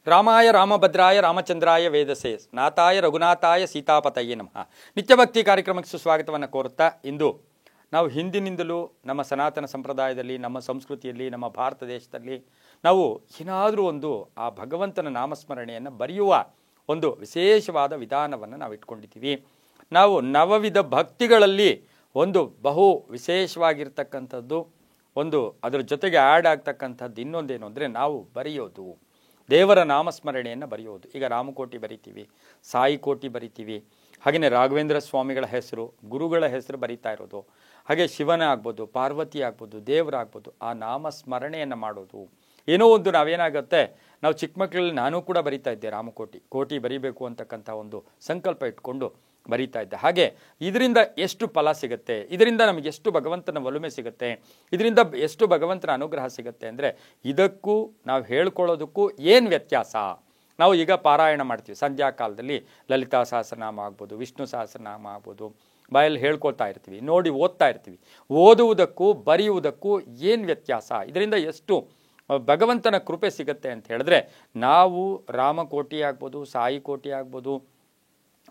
ರಾಮಾಯ ರಾಮಭದ್ರಾಯ ರಾಮಚಂದ್ರಾಯ ವೇದಸೇ ನಾಥಾಯ ರಘುನಾಥಾಯ ಸೀತಾಪತಯೇ ನಮಃ. ನಿತ್ಯಭಕ್ತಿ ಕಾರ್ಯಕ್ರಮಕ್ಕೆ ಸುಸ್ವಾಗತವನ್ನು ಕೋರುತ್ತಾ, ಇಂದು ನಾವು ಹಿಂದಿನಿಂದಲೂ ನಮ್ಮ ಸನಾತನ ಸಂಪ್ರದಾಯದಲ್ಲಿ, ನಮ್ಮ ಸಂಸ್ಕೃತಿಯಲ್ಲಿ, ನಮ್ಮ ಭಾರತ ದೇಶದಲ್ಲಿ ನಾವು ಏನಾದರೂ ಒಂದು ಆ ಭಗವಂತನ ನಾಮಸ್ಮರಣೆಯನ್ನು ಬರೆಯುವ ಒಂದು ವಿಶೇಷವಾದ ವಿಧಾನವನ್ನು ನಾವು ಇಟ್ಕೊಂಡಿದ್ದೀವಿ. ನಾವು ನವವಿಧ ಭಕ್ತಿಗಳಲ್ಲಿ ಒಂದು ಬಹು ವಿಶೇಷವಾಗಿರ್ತಕ್ಕಂಥದ್ದು ಒಂದು ಅದರ ಜೊತೆಗೆ ಆ್ಯಡ್ ಆಗ್ತಕ್ಕಂಥದ್ದು ಇನ್ನೊಂದೇನು ಅಂದರೆ ನಾವು ಬರೆಯೋದು, ದೇವರ ನಾಮಸ್ಮರಣೆಯನ್ನು ಬರೆಯೋದು. ಈಗ ರಾಮಕೋಟಿ ಬರಿತೀವಿ, ಸಾಯಿ ಕೋಟಿ ಬರಿತೀವಿ, ಹಾಗೆಯೇ ರಾಘವೇಂದ್ರ ಸ್ವಾಮಿಗಳ ಹೆಸರು, ಗುರುಗಳ ಹೆಸರು ಬರಿತಾ ಇರೋದು, ಹಾಗೆ ಶಿವನ ಆಗ್ಬೋದು, ಪಾರ್ವತಿ ಆಗ್ಬೋದು, ದೇವರಾಗ್ಬೋದು, ಆ ನಾಮಸ್ಮರಣೆಯನ್ನು ಮಾಡೋದು. ಏನೋ ಒಂದು ನಾವೇನಾಗುತ್ತೆ, ನಾವು ಚಿಕ್ಕ ಮಕ್ಕಳಲ್ಲಿ ನಾನು ಕೂಡ ಬರಿತಾ ಇದ್ದೆ, ಕೋಟಿ ಬರಿಬೇಕು ಅಂತಕ್ಕಂಥ ಒಂದು ಸಂಕಲ್ಪ ಇಟ್ಕೊಂಡು ಬರಿತಾ ಇದ್ದೆ. ಹಾಗೆ ಇದರಿಂದ ಎಷ್ಟು ಫಲ ಸಿಗುತ್ತೆ, ಇದರಿಂದ ನಮಗೆ ಎಷ್ಟು ಭಗವಂತನ ಒಲುಮೆ ಸಿಗುತ್ತೆ, ಇದರಿಂದ ಎಷ್ಟು ಭಗವಂತನ ಅನುಗ್ರಹ ಸಿಗುತ್ತೆ ಅಂದರೆ ಇದಕ್ಕೂ ನಾವು ಹೇಳ್ಕೊಳ್ಳೋದಕ್ಕೂ ಏನು ವ್ಯತ್ಯಾಸ? ನಾವು ಈಗ ಪಾರಾಯಣ ಮಾಡ್ತೀವಿ, ಸಂಧ್ಯಾ ಕಾಲದಲ್ಲಿ ಲಲಿತಾ ಸಹಸ್ರನಾಮ ಆಗ್ಬೋದು, ವಿಷ್ಣು ಸಹಸ್ರನಾಮ ಆಗ್ಬೋದು, ಬಾಯಲ್ಲಿ ಹೇಳ್ಕೊಳ್ತಾ ಇರ್ತೀವಿ, ನೋಡಿ ಓದ್ತಾ ಇರ್ತೀವಿ. ಓದುವುದಕ್ಕೂ ಬರೆಯುವುದಕ್ಕೂ ಏನು ವ್ಯತ್ಯಾಸ? ಇದರಿಂದ ಎಷ್ಟು ಭಗವಂತನ ಕೃಪೆ ಸಿಗುತ್ತೆ ಅಂತ ಹೇಳಿದ್ರೆ, ನಾವು ರಾಮಕೋಟಿ ಆಗ್ಬೋದು, ಸಾಯಿ ಕೋಟಿ ಆಗ್ಬೋದು,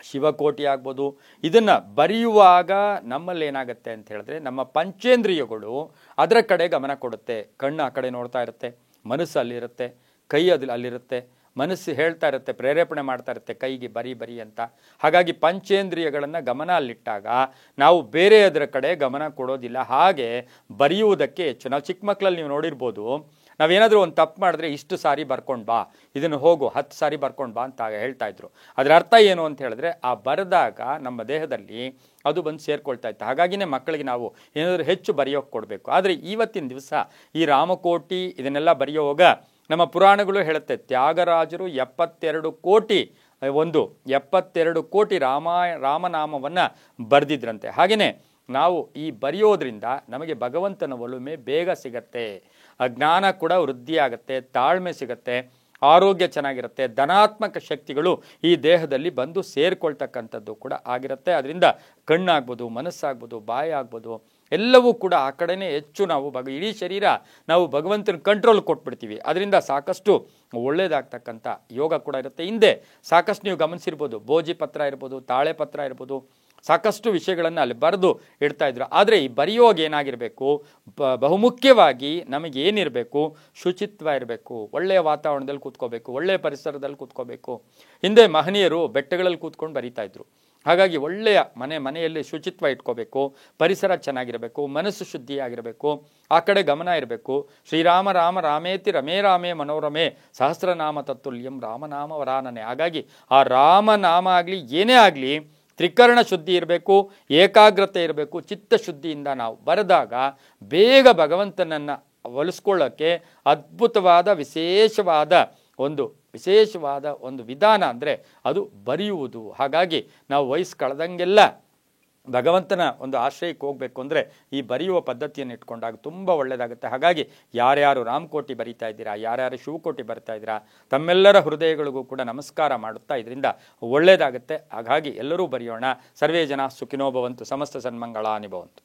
ಶಿವಕೋಟಿ ಆಗ್ಬೋದು, ಇದನ್ನು ಬರೆಯುವಾಗ ನಮ್ಮಲ್ಲಿ ಏನಾಗುತ್ತೆ ಅಂತ ಹೇಳಿದ್ರೆ, ನಮ್ಮ ಪಂಚೇಂದ್ರಿಯಗಳು ಅದರ ಕಡೆ ಗಮನ ಕೊಡುತ್ತೆ. ಕಣ್ಣು ಆ ಕಡೆ ನೋಡ್ತಾ ಇರುತ್ತೆ, ಮನಸ್ಸು ಅಲ್ಲಿರುತ್ತೆ, ಕೈ ಅಲ್ಲಿರುತ್ತೆ, ಮನಸ್ಸು ಹೇಳ್ತಾ ಇರುತ್ತೆ, ಪ್ರೇರೇಪಣೆ ಮಾಡ್ತಾ ಇರುತ್ತೆ ಕೈಗೆ ಬರಿ ಅಂತ. ಹಾಗಾಗಿ ಪಂಚೇಂದ್ರಿಯಗಳನ್ನು ಗಮನ ಅಲ್ಲಿಟ್ಟಾಗ ನಾವು ಬೇರೆ ಅದರ ಕಡೆ ಗಮನ ಕೊಡೋದಿಲ್ಲ. ಹಾಗೆ ಬರೆಯುವುದಕ್ಕೆ ಹೆಚ್ಚು. ನಾವು ಚಿಕ್ಕ ಮಕ್ಕಳಲ್ಲಿ ನೀವು ನೋಡಿರ್ಬೋದು, ನಾವೇನಾದರೂ ಒಂದು ತಪ್ಪು ಮಾಡಿದ್ರೆ ಇಷ್ಟು ಸಾರಿ ಬರ್ಕೊಂಡು ಬಾ, ಇದನ್ನು ಹೋಗು 10 ಸಾರಿ ಬರ್ಕೊಂಡು ಬಾ ಅಂತ ಹೇಳ್ತಾ ಇದ್ರು. ಅದರ ಅರ್ಥ ಏನು ಅಂತ ಹೇಳಿದ್ರೆ, ಆ ಬರೆದಾಗ ನಮ್ಮ ದೇಹದಲ್ಲಿ ಅದು ಬಂದು ಸೇರ್ಕೊಳ್ತಾ ಇತ್ತು. ಹಾಗಾಗಿನೇ ಮಕ್ಕಳಿಗೆ ನಾವು ಏನಾದರೂ ಹೆಚ್ಚು ಬರೆಯೋಕೆ ಕೊಡಬೇಕು. ಆದರೆ ಇವತ್ತಿನ ದಿವಸ ಈ ರಾಮಕೋಟಿ ಇದನ್ನೆಲ್ಲ ಬರೆಯುವಾಗ ನಮ್ಮ ಪುರಾಣಗಳು ಹೇಳುತ್ತೆ, ತ್ಯಾಗರಾಜರು 72 ಕೋಟಿ ರಾಮನಾಮವನ್ನು ಬರೆದಿದ್ರಂತೆ. ಹಾಗೆಯೇ ನಾವು ಈ ಬರೆಯೋದ್ರಿಂದ ನಮಗೆ ಭಗವಂತನ ಒಲುಮೆ ಬೇಗ ಸಿಗತ್ತೆ, ಜ್ಞಾನ ಕೂಡ ವೃದ್ಧಿ ಆಗುತ್ತೆ, ತಾಳ್ಮೆ ಸಿಗತ್ತೆ, ಆರೋಗ್ಯ ಚೆನ್ನಾಗಿರುತ್ತೆ, ಧನಾತ್ಮಕ ಶಕ್ತಿಗಳು ಈ ದೇಹದಲ್ಲಿ ಬಂದು ಸೇರ್ಕೊಳ್ತಕ್ಕಂಥದ್ದು ಕೂಡ ಆಗಿರುತ್ತೆ. ಅದರಿಂದ ಕಣ್ಣಾಗ್ಬೋದು, ಮನಸ್ಸಾಗ್ಬೋದು, ಬಾಯಿ ಆಗ್ಬೋದು, ಎಲ್ಲವೂ ಕೂಡ ಆ ಕಡೆನೇ ಹೆಚ್ಚು ನಾವು ಇಡೀ ಶರೀರ ನಾವು ಭಗವಂತನ ಕಂಟ್ರೋಲ್ ಕೊಟ್ಬಿಡ್ತೀವಿ. ಅದರಿಂದ ಸಾಕಷ್ಟು ಒಳ್ಳೆಯದಾಗ್ತಕ್ಕಂಥ ಯೋಗ ಕೂಡ ಇರುತ್ತೆ. ಹಿಂದೆ ಸಾಕಷ್ಟು ನೀವು ಗಮನಿಸಿರ್ಬೋದು, ಬೋಜಿ ಪತ್ರ ಇರ್ಬೋದು, ತಾಳೆ ಪತ್ರ ಇರ್ಬೋದು, ಸಾಕಷ್ಟು ವಿಷಯಗಳನ್ನು ಅಲ್ಲಿ ಬರೆದು ಇಡ್ತಾ ಇದ್ರು. ಆದರೆ ಈ ಬರೆಯುವಾಗ ಏನಾಗಿರಬೇಕು, ಬಹುಮುಖ್ಯವಾಗಿ ನಮಗೆ ಏನಿರಬೇಕು, ಶುಚಿತ್ವ ಇರಬೇಕು, ಒಳ್ಳೆಯ ವಾತಾವರಣದಲ್ಲಿ ಕೂತ್ಕೋಬೇಕು, ಒಳ್ಳೆಯ ಪರಿಸರದಲ್ಲಿ ಕೂತ್ಕೋಬೇಕು. ಹಿಂದೆ ಮಹನೀಯರು ಬೆಟ್ಟಗಳಲ್ಲಿ ಕೂತ್ಕೊಂಡು ಬರೀತಾ ಇದ್ರು. ಹಾಗಾಗಿ ಒಳ್ಳೆಯ ಮನೆಯಲ್ಲಿ ಶುಚಿತ್ವ ಇಟ್ಕೋಬೇಕು, ಪರಿಸರ ಚೆನ್ನಾಗಿರಬೇಕು, ಮನಸ್ಸು ಶುದ್ಧಿಯಾಗಿರಬೇಕು, ಆ ಕಡೆ ಗಮನ ಇರಬೇಕು. ಶ್ರೀರಾಮ ರಾಮ ರಾಮೇತಿ ರಮೇ ರಾಮೇ ಮನೋರಮೆ ಸಹಸ್ರನಾಮ ತತ್ತುಲ್ಯಂ ರಾಮನಾಮ ವರಾನನೆ. ಹಾಗಾಗಿ ಆ ರಾಮನಾಮ ಆಗಲಿ ಏನೇ ಆಗಲಿ ತ್ರಿಕರಣ ಶುದ್ಧಿ ಇರಬೇಕು, ಏಕಾಗ್ರತೆ ಇರಬೇಕು. ಚಿತ್ತಶುದ್ಧಿಯಿಂದ ನಾವು ಬರೆದಾಗ ಬೇಗ ಭಗವಂತನನ್ನು ಒಲಿಸ್ಕೊಳ್ಳೋಕ್ಕೆ ಅದ್ಭುತವಾದ ವಿಶೇಷವಾದ ಒಂದು ವಿಧಾನ ಅಂದರೆ ಅದು ಬರೆಯುವುದು. ಹಾಗಾಗಿ ನಾವು ವಯಸ್ಸು ಕಳೆದಂಗೆಲ್ಲ ಭಗವಂತನ ಒಂದು ಆಶ್ರಯಕ್ಕೆ ಹೋಗಬೇಕು ಅಂದರೆ ಈ ಬರೆಯುವ ಪದ್ಧತಿಯನ್ನು ಇಟ್ಕೊಂಡಾಗ ತುಂಬ ಒಳ್ಳೆಯದಾಗುತ್ತೆ. ಹಾಗಾಗಿ ಯಾರ್ಯಾರು ರಾಮಕೋಟಿ ಬರಿತಾ ಇದ್ದೀರಾ, ಯಾರ್ಯಾರು ಶಿವಕೋಟಿ ಬರ್ತಾ ಇದ್ದೀರಾ, ತಮ್ಮೆಲ್ಲರ ಹೃದಯಗಳಿಗೂ ಕೂಡ ನಮಸ್ಕಾರ ಮಾಡುತ್ತಾ ಇದರಿಂದ ಒಳ್ಳೆಯದಾಗುತ್ತೆ. ಹಾಗಾಗಿ ಎಲ್ಲರೂ ಬರೆಯೋಣ. ಸರ್ವೇ ಜನ ಸುಖಿನೋ ಭವಂತು, ಸಮಸ್ತ ಸನ್ಮಂಗಳಾನಿ ಭವಂತು.